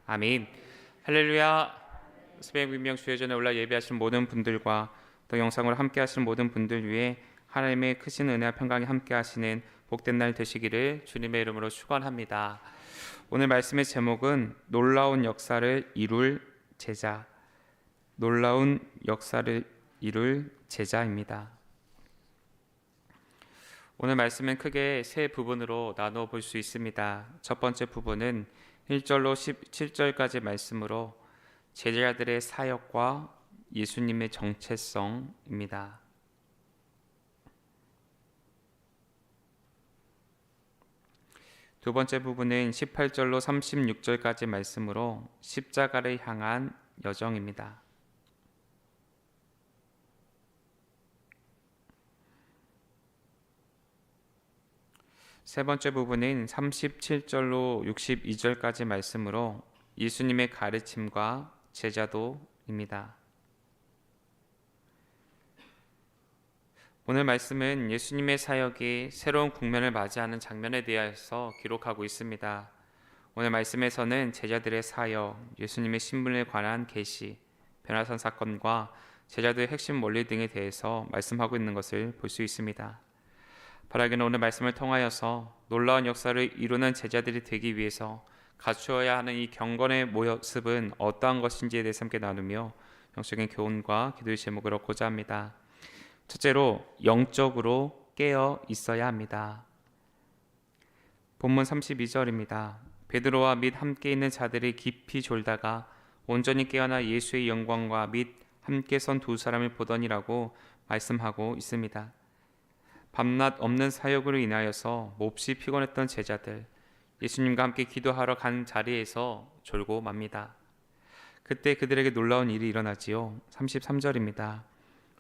아멘. 할렐루야. 새벽 민명 주의 전에 올라 예배하신 모든 분들과 또 영상으로 함께 하시는 모든 분들 위해 하나님의 크신 은혜와 평강이 함께 하시는 복된 날 되시기를 주님의 이름으로 축원합니다. 오늘 말씀의 제목은 놀라운 역사를 이룰 제자. 놀라운 역사를 이룰 제자입니다. 오늘 말씀은 크게 세 부분으로 나누어 볼 수 있습니다. 첫 번째 부분은 1절로 17절까지 말씀으로 제자들의 사역과 예수님의 정체성입니다. 두 번째 부분은 18절로 36절까지 말씀으로 십자가를 향한 여정입니다. 세 번째 부분은 37절로 62절까지 말씀으로 예수님의 가르침과 제자도입니다. 오늘 말씀은 예수님의 사역이 새로운 국면을 맞이하는 장면에 대해서 기록하고 있습니다. 오늘 말씀에서는 제자들의 사역, 예수님의 신분에 관한 계시, 변화산 사건과 제자들의 핵심 원리 등에 대해서 말씀하고 있는 것을 볼 수 있습니다. 바라기는 오늘 말씀을 통하여서 놀라운 역사를 이루는 제자들이 되기 위해서 갖추어야 하는 이 경건의 모습은 어떠한 것인지에 대해서 함께 나누며 영적인 교훈과 기도의 제목을 얻고자 합니다. 첫째로 영적으로 깨어 있어야 합니다. 본문 32절입니다. 베드로와 및 함께 있는 자들이 깊이 졸다가 온전히 깨어나 예수의 영광과 및 함께 선 두 사람을 보더니라고 말씀하고 있습니다. 밤낮 없는 사역으로 인하여서 몹시 피곤했던 제자들, 예수님과 함께 기도하러 간 자리에서 졸고 맙니다. 그때 그들에게 놀라운 일이 일어나지요. 33절입니다.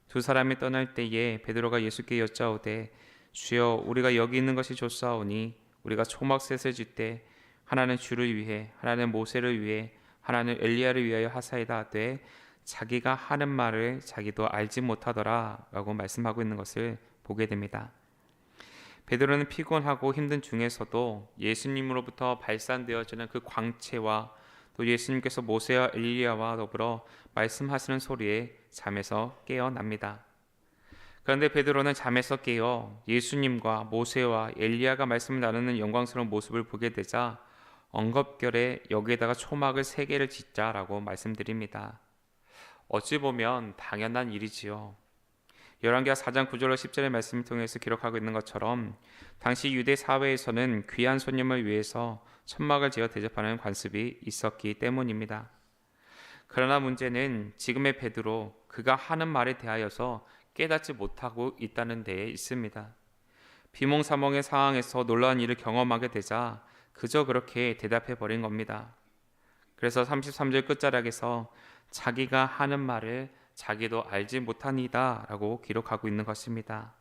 두 사람이 떠날 때에 베드로가 예수께 여짜오되 주여 우리가 여기 있는 것이 좋사오니 우리가 초막셋을 짓되 하나는 주를 위해 하나는 모세를 위해 하나는 엘리야를 위하여 하사이다 하되 자기가 하는 말을 자기도 알지 못하더라 라고 말씀하고 있는 것을 보게 됩니다. 베드로는 피곤하고 힘든 중에서도 예수님으로부터 발산되어지는 그 광채와 또 예수님께서 모세와 엘리야와 더불어 말씀하시는 소리에 잠에서 깨어납니다. 그런데 베드로는 잠에서 깨어 예수님과 모세와 엘리야가 말씀을 나누는 영광스러운 모습을 보게 되자 엉겁결에 여기에다가 초막을 3개를 짓자라고 말씀드립니다. 어찌 보면 당연한 일이지요. 열왕기하 4장 9절로 10절의 말씀을 통해서 기록하고 있는 것처럼 당시 유대 사회에서는 귀한 손님을 위해서 천막을 지어 대접하는 관습이 있었기 때문입니다. 그러나 문제는 지금의 베드로, 그가 하는 말에 대하여서 깨닫지 못하고 있다는 데에 있습니다. 비몽사몽의 상황에서 놀라운 일을 경험하게 되자 그저 그렇게 대답해 버린 겁니다. 그래서 33절 끝자락에서 자기가 하는 말을 자기도 알지 못하니다 라고 기록하고 있는 것입니다.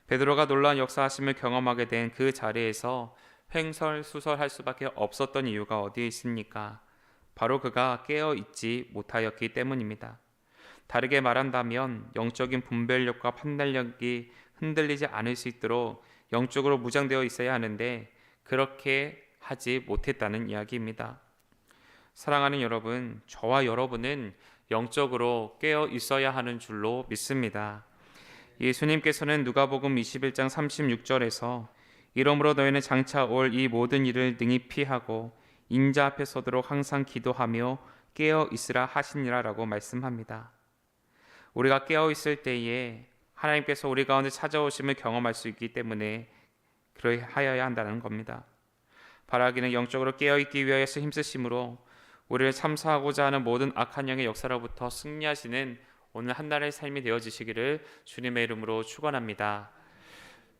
베드로가 놀라운 역사하심을 경험하게 된 그 자리에서 횡설수설할 수밖에 없었던 이유가 어디에 있습니까? 바로 그가 깨어있지 못하였기 때문입니다. 다르게 말한다면 영적인 분별력과 판단력이 흔들리지 않을 수 있도록 영적으로 무장되어 있어야 하는데 그렇게 하지 못했다는 이야기입니다. 사랑하는 여러분, 저와 여러분은 영적으로 깨어 있어야 하는 줄로 믿습니다. 예수님께서는 누가복음 21장 36절에서 이러므로 너희는 장차 올 이 모든 일을 능히 피하고 인자 앞에 서도록 항상 기도하며 깨어 있으라 하시니라 라고 말씀합니다. 우리가 깨어 있을 때에 하나님께서 우리 가운데 찾아오심을 경험할 수 있기 때문에 그러하여야 한다는 겁니다. 바라기는 영적으로 깨어 있기 위하여서 힘쓰심으로 우리를 참사하고자 하는 모든 악한 영의 역사로부터 승리하시는 오늘 한 날의 삶이 되어지시기를 주님의 이름으로 축원합니다.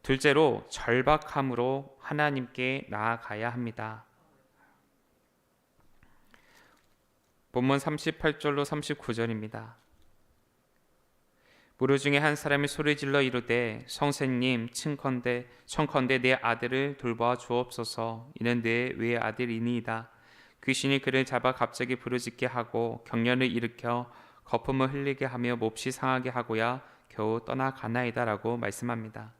둘째로 절박함으로 하나님께 나아가야 합니다. 본문 38절로 39절입니다. 무리 중에 한 사람이 소리질러 이르되 선생님 청컨대 내 아들을 돌보아 주옵소서. 이는 내 외의 아들이니이다. 귀신이 그를 잡아 갑자기 부르짖게 하고 경련을 일으켜 거품을 흘리게 하며 몹시 상하게 하고야 겨우 떠나가나이다 라고 말씀합니다.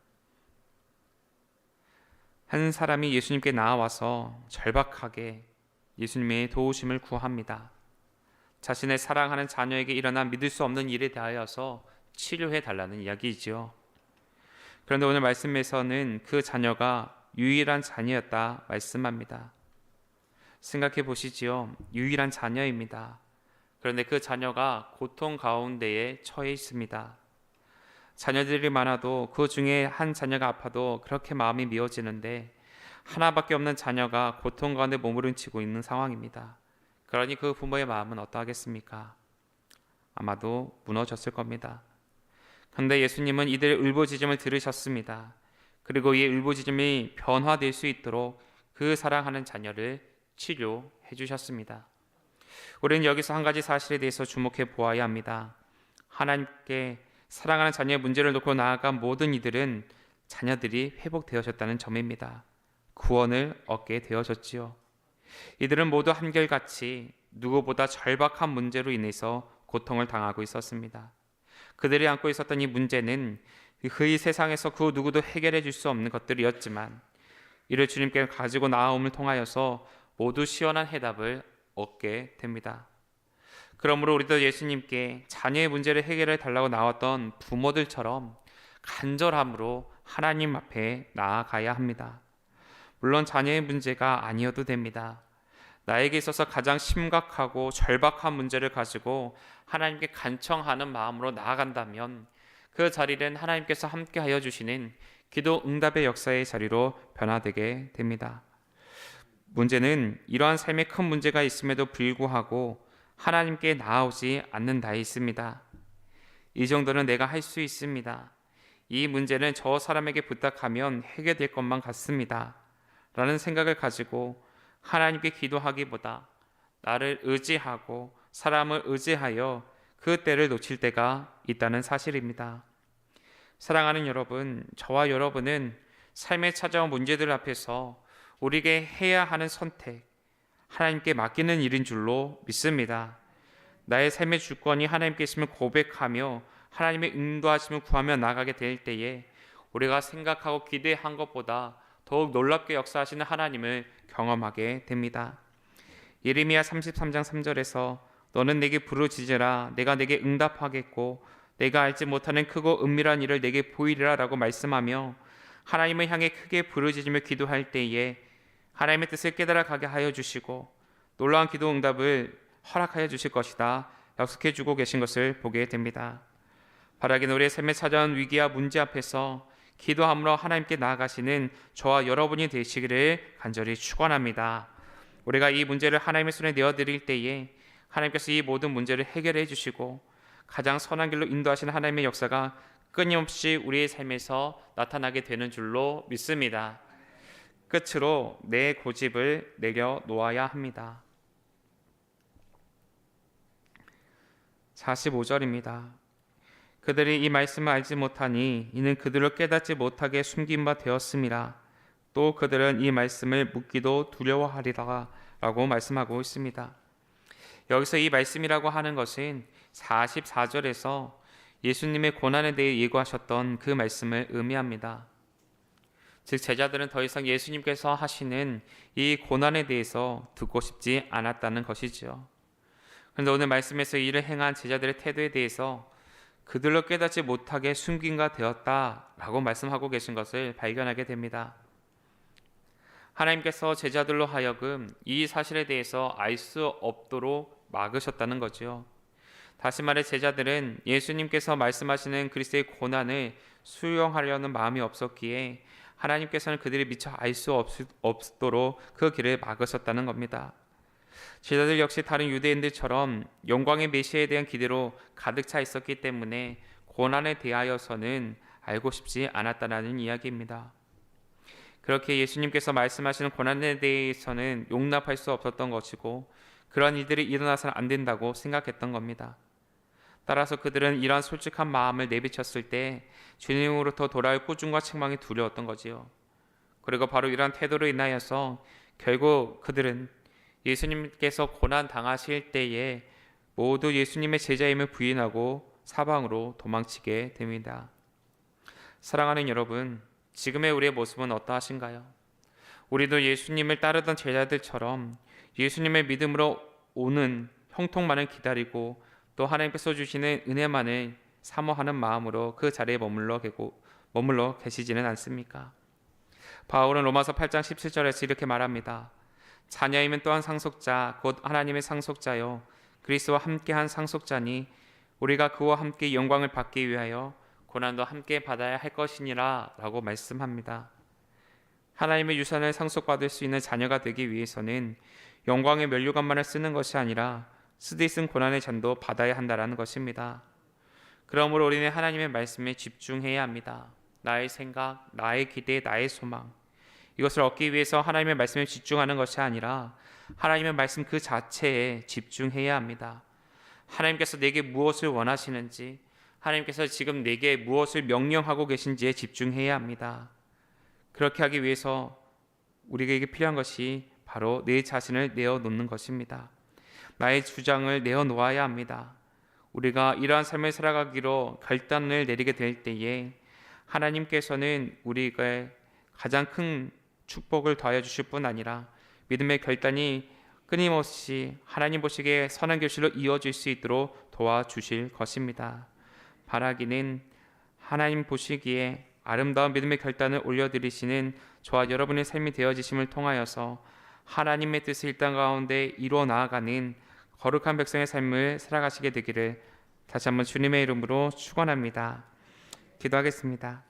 한 사람이 예수님께 나와서 절박하게 예수님의 도우심을 구합니다. 자신의 사랑하는 자녀에게 일어난 믿을 수 없는 일에 대하여서 치료해 달라는 이야기이지요. 그런데 오늘 말씀에서는 그 자녀가 유일한 자녀였다 말씀합니다. 생각해 보시지요. 유일한 자녀입니다. 그런데 그 자녀가 고통 가운데에 처해 있습니다. 자녀들이 많아도 그 중에 한 자녀가 아파도 그렇게 마음이 미워지는데 하나밖에 없는 자녀가 고통 가운데 몸부림치고 있는 상황입니다. 그러니 그 부모의 마음은 어떠하겠습니까? 아마도 무너졌을 겁니다. 그런데 예수님은 이들의 울부짖음을 들으셨습니다. 그리고 이 울부짖음이 변화될 수 있도록 그 사랑하는 자녀를 치료해 주셨습니다. 우리는 여기서 한 가지 사실에 대해서 주목해 보아야 합니다. 하나님께 사랑하는 자녀의 문제를 놓고 나아간 모든 이들은 자녀들이 회복되어졌다는 점입니다. 구원을 얻게 되어졌지요. 이들은 모두 한결같이 누구보다 절박한 문제로 인해서 고통을 당하고 있었습니다. 그들이 안고 있었던 이 문제는 그 세상에서 그 누구도 해결해 줄 수 없는 것들이었지만 이를 주님께 가지고 나아옴을 통하여서 모두 시원한 해답을 얻게 됩니다. 그러므로 우리도 예수님께 자녀의 문제를 해결해 달라고 나왔던 부모들처럼 간절함으로 하나님 앞에 나아가야 합니다. 물론 자녀의 문제가 아니어도 됩니다. 나에게 있어서 가장 심각하고 절박한 문제를 가지고 하나님께 간청하는 마음으로 나아간다면 그 자리는 하나님께서 함께하여 주시는 기도 응답의 역사의 자리로 변화되게 됩니다. 문제는 이러한 삶에 큰 문제가 있음에도 불구하고 하나님께 나아오지 않는다에 있습니다. 이 정도는 내가 할 수 있습니다. 이 문제는 저 사람에게 부탁하면 해결될 것만 같습니다. 라는 생각을 가지고 하나님께 기도하기보다 나를 의지하고 사람을 의지하여 그 때를 놓칠 때가 있다는 사실입니다. 사랑하는 여러분, 저와 여러분은 삶에 찾아온 문제들 앞에서 우리에게 해야 하는 선택, 하나님께 맡기는 일인 줄로 믿습니다. 나의 삶의 주권이 하나님께 있음을 고백하며 하나님의 인도하심을 구하며 나가게 될 때에 우리가 생각하고 기대한 것보다 더욱 놀랍게 역사하시는 하나님을 경험하게 됩니다. 예레미야 33장 3절에서 너는 내게 부르짖으라 내가 내게 응답하겠고 내가 알지 못하는 크고 은밀한 일을 내게 보이리라 라고 말씀하며 하나님을 향해 크게 부르짖으며 기도할 때에 하나님의 뜻을 깨달아 가게 하여 주시고 놀라운 기도 응답을 허락하여 주실 것이다 약속해 주고 계신 것을 보게 됩니다. 바라기는 우리의 삶에 찾아온 위기와 문제 앞에서 기도함으로 하나님께 나아가시는 저와 여러분이 되시기를 간절히 축원합니다. 우리가 이 문제를 하나님의 손에 내어드릴 때에 하나님께서 이 모든 문제를 해결해 주시고 가장 선한 길로 인도하시는 하나님의 역사가 끊임없이 우리의 삶에서 나타나게 되는 줄로 믿습니다. 끝으로 내 고집을 내려놓아야 합니다. 45절입니다. 그들이 이 말씀을 알지 못하니 이는 그들을 깨닫지 못하게 숨긴 바 되었음이라. 또 그들은 이 말씀을 묻기도 두려워하리라 라고 말씀하고 있습니다. 여기서 이 말씀이라고 하는 것은 44절에서 예수님의 고난에 대해 예고하셨던 그 말씀을 의미합니다. 즉 제자들은 더 이상 예수님께서 하시는 이 고난에 대해서 듣고 싶지 않았다는 것이지요. 그런데 오늘 말씀에서 이를 행한 제자들의 태도에 대해서 그들로 깨닫지 못하게 숨긴가 되었다라고 말씀하고 계신 것을 발견하게 됩니다. 하나님께서 제자들로 하여금 이 사실에 대해서 알 수 없도록 막으셨다는 거죠. 다시 말해 제자들은 예수님께서 말씀하시는 그리스도의 고난을 수용하려는 마음이 없었기에 하나님께서는 그들이 미처 알 수 없도록 그 길을 막으셨다는 겁니다. 제자들 역시 다른 유대인들처럼 영광의 메시아에 대한 기대로 가득 차 있었기 때문에 고난에 대하여서는 알고 싶지 않았다는 이야기입니다. 그렇게 예수님께서 말씀하시는 고난에 대해서는 용납할 수 없었던 것이고 그런 일들이 일어나서는 안 된다고 생각했던 겁니다. 따라서 그들은 이러한 솔직한 마음을 내비쳤을 때 주님으로부터 돌아올 꾸중과 책망이 두려웠던 거지요. 그리고 바로 이러한 태도로 인하여서 결국 그들은 예수님께서 고난 당하실 때에 모두 예수님의 제자임을 부인하고 사방으로 도망치게 됩니다. 사랑하는 여러분, 지금의 우리의 모습은 어떠하신가요? 우리도 예수님을 따르던 제자들처럼 예수님의 믿음으로 오는 형통만을 기다리고 또 하나님께서 주시는 은혜만을 사모하는 마음으로 그 자리에 머물러 계시지는 않습니까? 바울은 로마서 8장 17절에서 이렇게 말합니다. 자녀이면 또한 상속자 곧 하나님의 상속자요 그리스도와 함께한 상속자니 우리가 그와 함께 영광을 받기 위하여 고난도 함께 받아야 할 것이니라 라고 말씀합니다. 하나님의 유산을 상속받을 수 있는 자녀가 되기 위해서는 영광의 면류관만을 쓰는 것이 아니라 쓰디 쓴 고난의 잔도 받아야 한다라는 것입니다. 그러므로 우리는 하나님의 말씀에 집중해야 합니다. 나의 생각, 나의 기대, 나의 소망 이것을 얻기 위해서 하나님의 말씀에 집중하는 것이 아니라 하나님의 말씀 그 자체에 집중해야 합니다. 하나님께서 내게 무엇을 원하시는지 하나님께서 지금 내게 무엇을 명령하고 계신지에 집중해야 합니다. 그렇게 하기 위해서 우리에게 필요한 것이 바로 내 자신을 내어놓는 것입니다. 나의 주장을 내어놓아야 합니다. 우리가 이러한 삶을 살아가기로 결단을 내리게 될 때에 하나님께서는 우리에게 가장 큰 축복을 더하여 주실 뿐 아니라 믿음의 결단이 끊임없이 하나님 보시기에 선한 결실로 이어질 수 있도록 도와주실 것입니다. 바라기는 하나님 보시기에 아름다운 믿음의 결단을 올려드리시는 저와 여러분의 삶이 되어지심을 통하여서 하나님의 뜻을 이 땅 가운데 이루어 나아가는 거룩한 백성의 삶을 살아가시게 되기를 다시 한번 주님의 이름으로 축원합니다. 기도하겠습니다.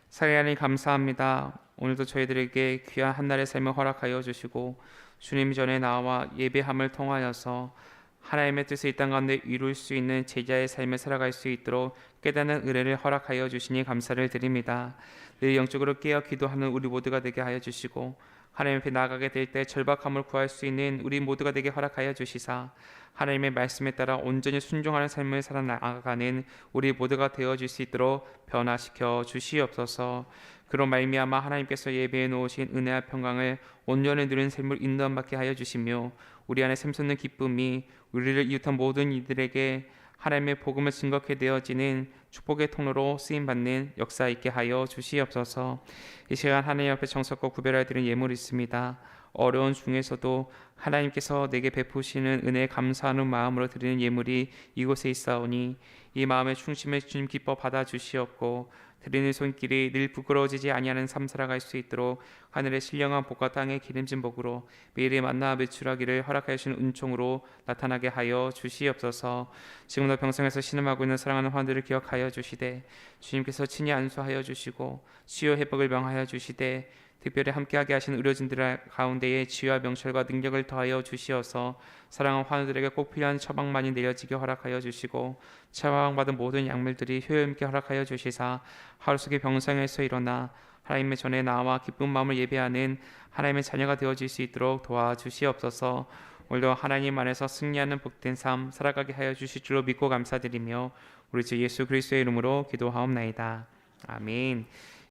사랑하는 하나님 감사합니다. 오늘도 저희들에게 귀한 한날의 삶을 허락하여 주시고 주님 전에 나와 예배함을 통하여서 하나님의 뜻을 이 땅 가운데 이룰 수 있는 제자의 삶을 살아갈 수 있도록 깨닫는 은혜를 허락하여 주시니 감사를 드립니다. 늘 영적으로 깨어 기도하는 우리 모두가 되게 하여 주시고 하나님 앞에 나아가게 될 때 절박함을 구할 수 있는 우리 모두가 되게 허락하여 주시사 하나님의 말씀에 따라 온전히 순종하는 삶을 살아나가는 우리 모두가 되어질 수 있도록 변화시켜 주시옵소서. 그로 말미암아 하나님께서 예배해 놓으신 은혜와 평강을 온전히 누리는 삶을 인도함받게 하여 주시며 우리 안에 샘솟는 기쁨이 우리를 이웃한 모든 이들에게 하나님의 복음을 증거케 되어지는 축복의 통로로 쓰임받는 역사 있게 하여 주시옵소서. 이 시간 하나님 앞에 정석과 구별하여 드리는 예물이 있습니다. 어려운 중에서도 하나님께서 내게 베푸시는 은혜에 감사하는 마음으로 드리는 예물이 이곳에 있사오니 이 마음의 중심에 주님 기뻐 받아주시옵고 드리는 손길이 늘 부끄러워지지 아니하는 삶 살아갈 수 있도록 하늘의 신령한 복과 땅의 기름진 복으로 매일의 만나 매출하기를 허락하여 주신 은총으로 나타나게 하여 주시옵소서. 지금도 병성에서 신음하고 있는 사랑하는 환들을 기억하여 주시되 주님께서 친히 안수하여 주시고 치유 회복을 명하여 주시되 특별히 함께하게 하신 의료진들 가운데에 지혜와 명철과 능력을 더하여 주시어서 사랑하는 환우들에게 꼭 필요한 처방만이 내려지게 허락하여 주시고 처방받은 모든 약물들이 효율 있게 허락하여 주시사 하루 속에 병상에서 일어나 하나님의 전에 나와 기쁜 마음을 예배하는 하나님의 자녀가 되어질 수 있도록 도와주시옵소서. 오늘도 하나님 안에서 승리하는 복된 삶 살아가게 하여 주실 줄로 믿고 감사드리며 우리 주 예수 그리스도의 이름으로 기도하옵나이다. 아멘.